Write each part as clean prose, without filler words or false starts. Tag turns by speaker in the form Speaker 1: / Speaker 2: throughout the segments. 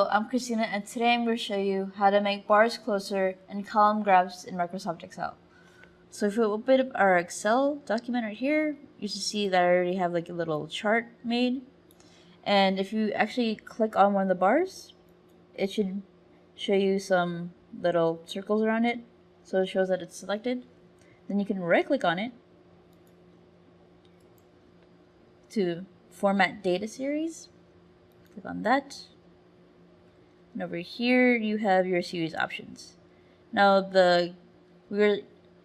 Speaker 1: Hello, I'm Christina, and today I'm going to show you how to make bars closer and column graphs in Microsoft Excel. So if we open up our Excel document right here, you should see that I already have like a little chart made. And if you actually click on one of the bars, it should show you some little circles around it, so it shows that it's selected. Then you can right-click on it to format data series. Click on that. And over here you have your series options. Now we're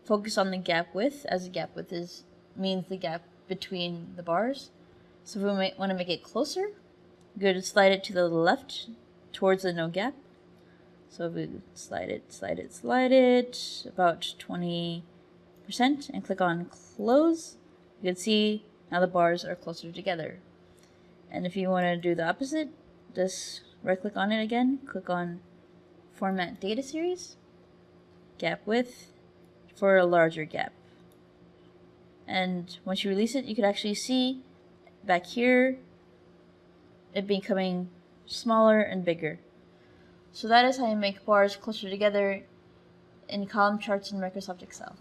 Speaker 1: focused on the gap width, as the gap width means the gap between the bars. So if we want to make it closer, go to slide it to the left towards the no gap. So if we slide it about 20% and click on close, you can see now the bars are closer together. And if you want to do the opposite, just right click on it again, click on format data series, gap width for a larger gap. And once you release it, you can actually see back here it becoming smaller and bigger. So that is how you make bars closer together in column charts in Microsoft Excel.